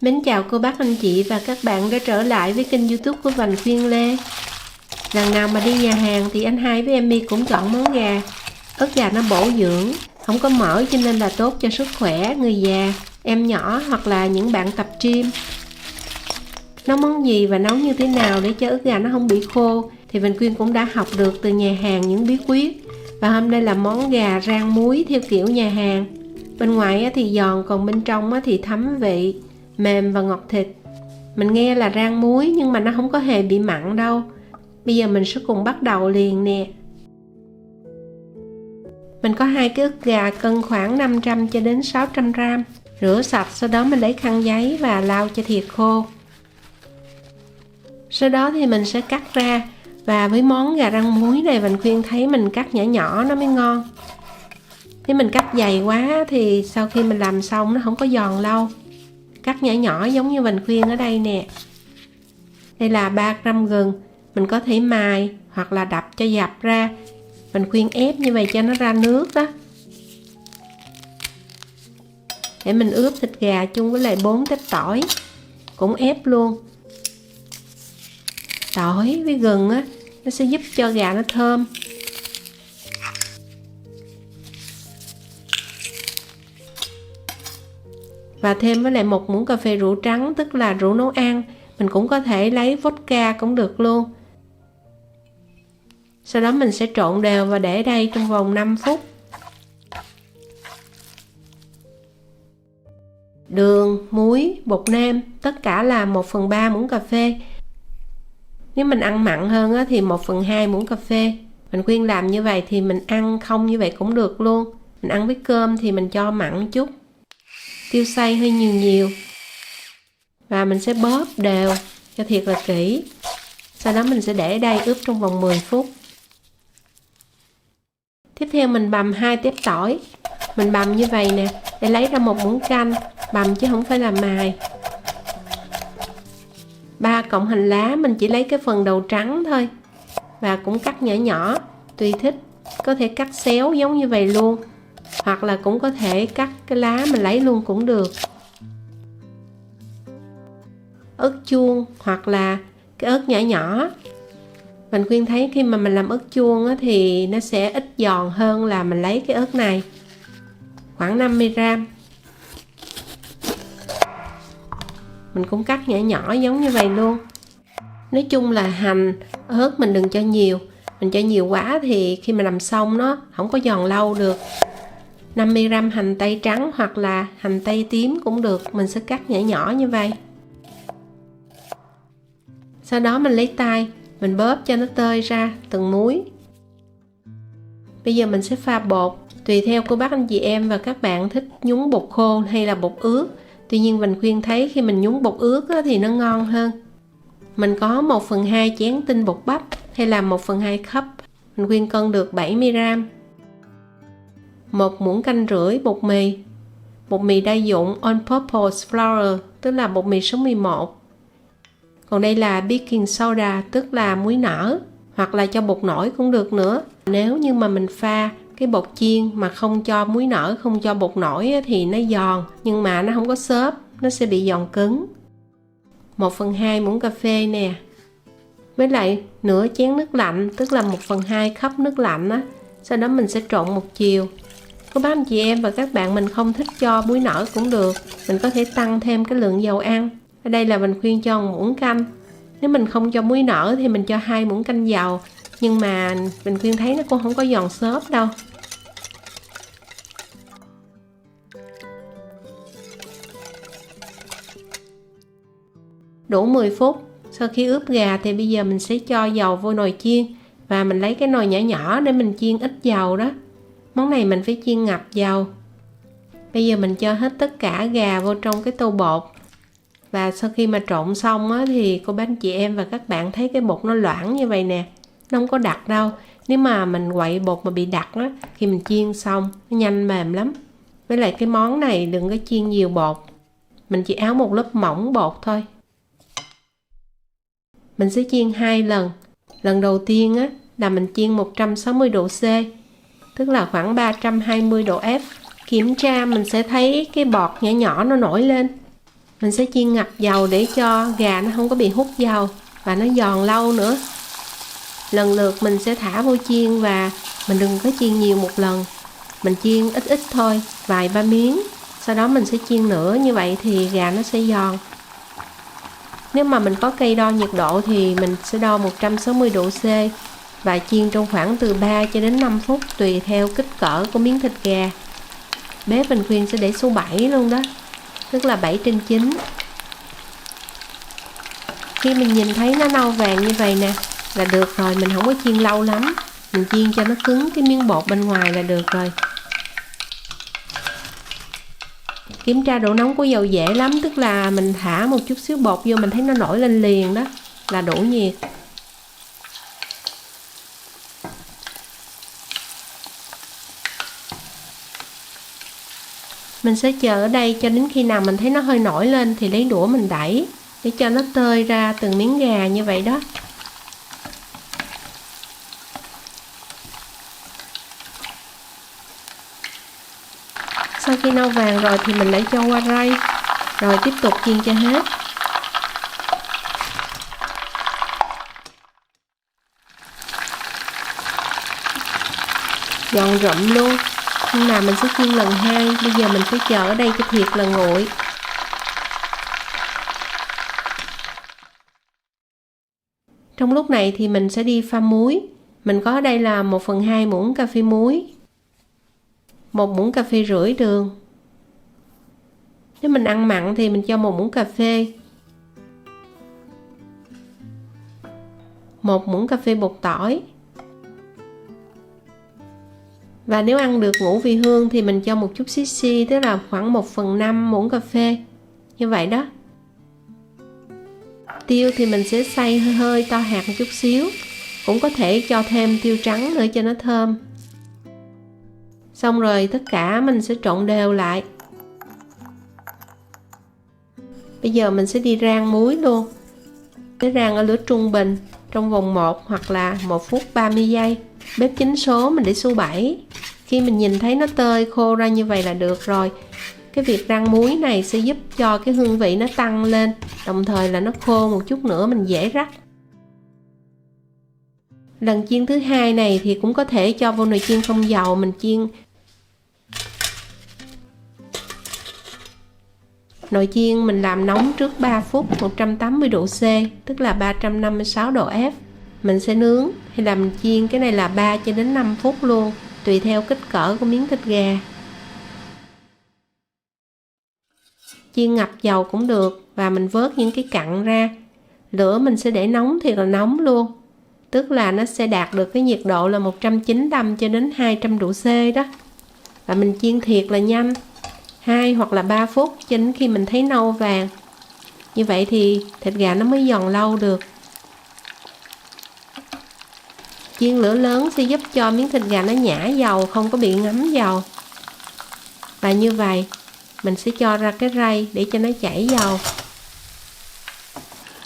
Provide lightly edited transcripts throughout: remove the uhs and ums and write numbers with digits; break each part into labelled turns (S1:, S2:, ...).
S1: Mến chào cô bác anh chị và các bạn đã trở lại với kênh YouTube của Vành Khuyên Lê. Lần nào mà đi nhà hàng thì anh Hai với em My cũng chọn món gà. Ức gà nó bổ dưỡng, không có mỡ cho nên là tốt cho sức khỏe người già, em nhỏ hoặc là những bạn tập gym. Nấu món gì và nấu như thế nào để cho ức gà nó không bị khô thì Vành Khuyên cũng đã học được từ nhà hàng những bí quyết. Và hôm nay là món gà rang muối theo kiểu nhà hàng. Bên ngoài thì giòn, còn bên trong thì thấm vị, mềm và ngọt thịt. Mình nghe là rang muối nhưng mà nó không có hề bị mặn đâu. Bây giờ mình sẽ cùng bắt đầu liền nè. Mình có 2 cái ức gà cân khoảng 500 cho đến 600 gram. Rửa sạch, sau đó mình lấy khăn giấy và lau cho thiệt khô. Sau đó thì mình sẽ cắt ra. Và với món gà rang muối này mình khuyên thấy mình cắt nhỏ nhỏ nó mới ngon. Nếu mình cắt dày quá thì sau khi mình làm xong nó không có giòn lâu. Cắt nhỏ nhỏ giống như mình khuyên ở đây nè. Đây là 3 gram gừng. Mình có thể mài hoặc là đập cho dập ra. Mình khuyên ép như vậy cho nó ra nước đó. Để mình ướp thịt gà chung với lại 4 tép tỏi. Cũng ép luôn. Tỏi với gừng nó sẽ giúp cho gà nó thơm. Và thêm với lại 1 muỗng cà phê rượu trắng, tức là rượu nấu ăn. Mình cũng có thể lấy vodka cũng được luôn. Sau đó mình sẽ trộn đều và để đây trong vòng 5 phút. Đường, muối, bột nêm, tất cả là 1/3 muỗng cà phê. Nếu mình ăn mặn hơn thì 1/2 muỗng cà phê. Mình khuyên làm như vậy thì mình ăn không như vậy cũng được luôn. Mình ăn với cơm thì mình cho mặn chút. Tiêu xay hơi nhiều. Và mình sẽ bóp đều cho thiệt là kỹ. Sau đó mình sẽ để đây ướp trong vòng 10 phút. Tiếp theo mình bằm 2 tép tỏi. Mình bằm như vậy nè, để lấy ra 1 muỗng canh, bằm chứ không phải là mài. 3 cọng hành lá, mình chỉ lấy cái phần đầu trắng thôi. Và cũng cắt nhỏ nhỏ, tùy thích. Có thể cắt xéo giống như vậy luôn. Hoặc là cũng có thể cắt cái lá mình lấy luôn cũng được. Ớt chuông hoặc là cái ớt nhỏ nhỏ. Mình khuyên thấy khi mà mình làm ớt chuông thì nó sẽ ít giòn hơn là mình lấy cái ớt này. Khoảng 50 gram. Mình cũng cắt nhỏ nhỏ giống như vậy luôn. Nói chung là hành, ớt mình đừng cho nhiều. Mình cho nhiều quá thì khi mà làm xong nó không có giòn lâu được. 50 gram hành tây trắng hoặc là hành tây tím cũng được. Mình sẽ cắt nhỏ nhỏ như vậy. Sau đó mình lấy tay, mình bóp cho nó tơi ra từng múi. Bây giờ mình sẽ pha bột. Tùy theo cô bác anh chị em và các bạn thích nhúng bột khô hay là bột ướt. Tuy nhiên mình khuyên thấy khi mình nhúng bột ướt thì nó ngon hơn. Mình có 1/2 chén tinh bột bắp hay là 1/2 cup. Mình khuyên cân được 70 gram. 1 muỗng canh rưỡi bột mì. Bột mì đa dụng all-purpose flour, tức là bột mì số 11. Còn đây là baking soda, tức là muối nở, hoặc là cho bột nổi cũng được nữa. Nếu như mà mình pha cái bột chiên mà không cho muối nở, không cho bột nổi thì nó giòn, nhưng mà nó không có xốp, nó sẽ bị giòn cứng. 1/2 muỗng cà phê nè. Với lại nửa chén nước lạnh, tức là 1/2 cup nước lạnh. Sau đó mình sẽ trộn một chiều. Cô bác anh chị em và các bạn mình không thích cho muối nở cũng được. Mình có thể tăng thêm cái lượng dầu ăn. Ở đây là mình khuyên cho 1 muỗng canh. Nếu mình không cho muối nở thì mình cho 2 muỗng canh dầu. Nhưng mà mình khuyên thấy nó cũng không có giòn xốp đâu. Đủ 10 phút. Sau khi ướp gà thì bây giờ mình sẽ cho dầu vô nồi chiên. Và mình lấy cái nồi nhỏ nhỏ để mình chiên ít dầu đó. Món này mình phải chiên ngập dầu. Bây giờ mình cho hết tất cả gà vô trong cái tô bột. Và sau khi mà trộn xong thì cô bác anh chị em và các bạn thấy cái bột nó loãng như vậy nè. Nó không có đặc đâu. Nếu mà mình quậy bột mà bị đặc khi mình chiên xong nó nhanh mềm lắm. Với lại cái món này đừng có chiên nhiều bột. Mình chỉ áo một lớp mỏng bột thôi. Mình sẽ chiên 2 lần. Lần đầu tiên là mình chiên 160 độ C, tức là khoảng 320 độ F. Kiểm tra mình sẽ thấy cái bọt nhỏ nhỏ nó nổi lên. Mình sẽ chiên ngập dầu để cho gà nó không có bị hút dầu và nó giòn lâu nữa. Lần lượt mình sẽ thả vô chiên và mình đừng có chiên nhiều một lần. Mình chiên ít ít thôi, vài ba miếng. Sau đó mình sẽ chiên nữa, như vậy thì gà nó sẽ giòn. Nếu mà mình có cây đo nhiệt độ thì mình sẽ đo 160 độ C và chiên trong khoảng từ 3 cho đến 5 phút tùy theo kích cỡ của miếng thịt gà. Bếp mình khuyên sẽ để số 7 luôn đó, tức là 7/9. Khi mình nhìn thấy nó nâu vàng như vậy nè là được rồi, mình không có chiên lâu lắm. Mình chiên cho nó cứng cái miếng bột bên ngoài là được rồi. Kiểm tra độ nóng của dầu dễ lắm, tức là mình thả một chút xíu bột vô mình thấy nó nổi lên liền đó là đủ nhiệt. Mình sẽ chờ ở đây cho đến khi nào mình thấy nó hơi nổi lên thì lấy đũa mình đẩy để cho nó tơi ra từng miếng gà như vậy đó. Sau khi nâu vàng rồi thì mình lại cho qua rây, rồi tiếp tục chiên cho hết. Giòn rụm luôn. Nhưng mà mình sẽ chiên lần 2, bây giờ mình phải chờ ở đây cho thiệt là nguội. Trong lúc này thì mình sẽ đi pha muối. Mình có ở đây là 1/2 muỗng cà phê muối, 1 muỗng cà phê rưỡi đường. Nếu mình ăn mặn thì mình cho 1 muỗng cà phê, 1 muỗng cà phê bột tỏi. Và nếu ăn được ngũ vị hương thì mình cho một chút xí, tức là khoảng 1/5 muỗng cà phê. Như vậy đó. Tiêu thì mình sẽ xay hơi to hạt một chút xíu. Cũng có thể cho thêm tiêu trắng nữa cho nó thơm. Xong rồi tất cả mình sẽ trộn đều lại. Bây giờ mình sẽ đi rang muối luôn. Để rang ở lửa trung bình trong vòng 1 hoặc là 1 phút 30 giây. Bếp chính số mình để số 7. Khi mình nhìn thấy nó tơi khô ra như vậy là được rồi. Cái việc rang muối này sẽ giúp cho cái hương vị nó tăng lên, đồng thời là nó khô một chút nữa mình dễ rắc. Lần chiên thứ 2 này thì cũng có thể cho vô nồi chiên không dầu mình chiên. Nồi chiên mình làm nóng trước 3 phút 180 độ C, tức là 356 độ F. Mình sẽ nướng hay là mình chiên, cái này là 3 cho đến 5 phút luôn, tùy theo kích cỡ của miếng thịt gà. Chiên ngập dầu cũng được và mình vớt những cái cặn ra. Lửa mình sẽ để nóng thiệt là nóng luôn, tức là nó sẽ đạt được cái nhiệt độ là 195 cho đến 200 độ C đó. Và mình chiên thiệt là nhanh, 2 hoặc là 3 phút cho đến khi mình thấy nâu vàng. Như vậy thì thịt gà nó mới giòn lâu được. Chiên lửa lớn sẽ giúp cho miếng thịt gà nó nhả dầu, không có bị ngấm dầu. Và như vậy mình sẽ cho ra cái rây để cho nó chảy dầu.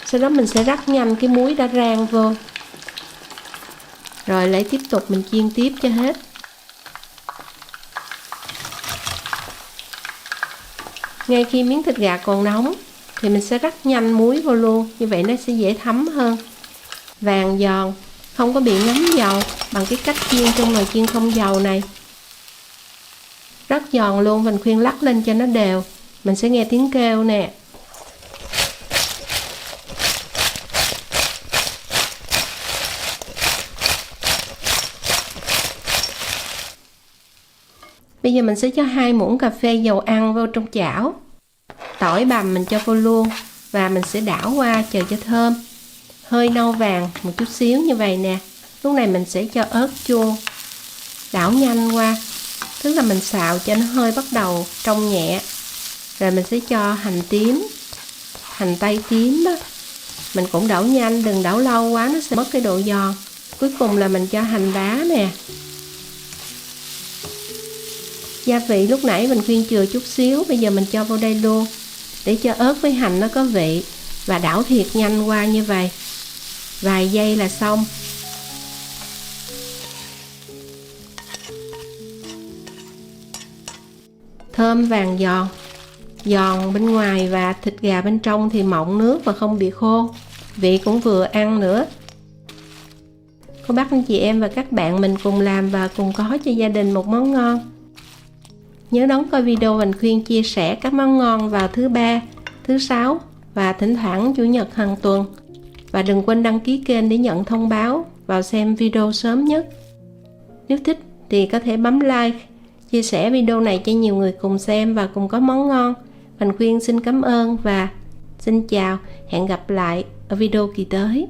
S1: Sau đó mình sẽ rắc nhanh cái muối đã rang vô. Rồi lại tiếp tục mình chiên tiếp cho hết. Ngay khi miếng thịt gà còn nóng thì mình sẽ rắc nhanh muối vô luôn, như vậy nó sẽ dễ thấm hơn. Vàng giòn, không có bị ngấm dầu bằng cái cách chiên trong nồi chiên không dầu này. Rất giòn luôn, mình khuyên lắc lên cho nó đều. Mình sẽ nghe tiếng kêu nè. Bây giờ mình sẽ cho 2 muỗng cà phê dầu ăn vô trong chảo. Tỏi bằm mình cho vô luôn và mình sẽ đảo qua chờ cho thơm. Hơi nâu vàng một chút xíu như vậy nè. Lúc này mình sẽ cho ớt chua. Đảo nhanh qua, tức là mình xào cho nó hơi bắt đầu trong nhẹ. Rồi mình sẽ cho hành tím, hành tây tím đó. Mình cũng đảo nhanh, đừng đảo lâu quá nó sẽ mất cái độ giòn. Cuối cùng là mình cho hành lá nè. Gia vị lúc nãy mình khuyên chừa chút xíu, bây giờ mình cho vô đây luôn. Để cho ớt với hành nó có vị. Và đảo thiệt nhanh qua như vậy. Vài giây là xong. Thơm vàng giòn. giòn bên ngoài và thịt gà bên trong thì mọng nước và không bị khô, vị cũng vừa ăn nữa. Cô bác anh chị em và các bạn mình cùng làm và cùng có cho gia đình một món ngon. Nhớ đón coi video Vành Khuyên chia sẻ các món ngon vào thứ Ba, thứ Sáu và thỉnh thoảng Chủ nhật hàng tuần. Và đừng quên đăng ký kênh để nhận thông báo vào xem video sớm nhất. Nếu thích thì có thể bấm like, chia sẻ video này cho nhiều người cùng xem và cùng có món ngon. Vành Khuyên xin cảm ơn và xin chào, hẹn gặp lại ở video kỳ tới.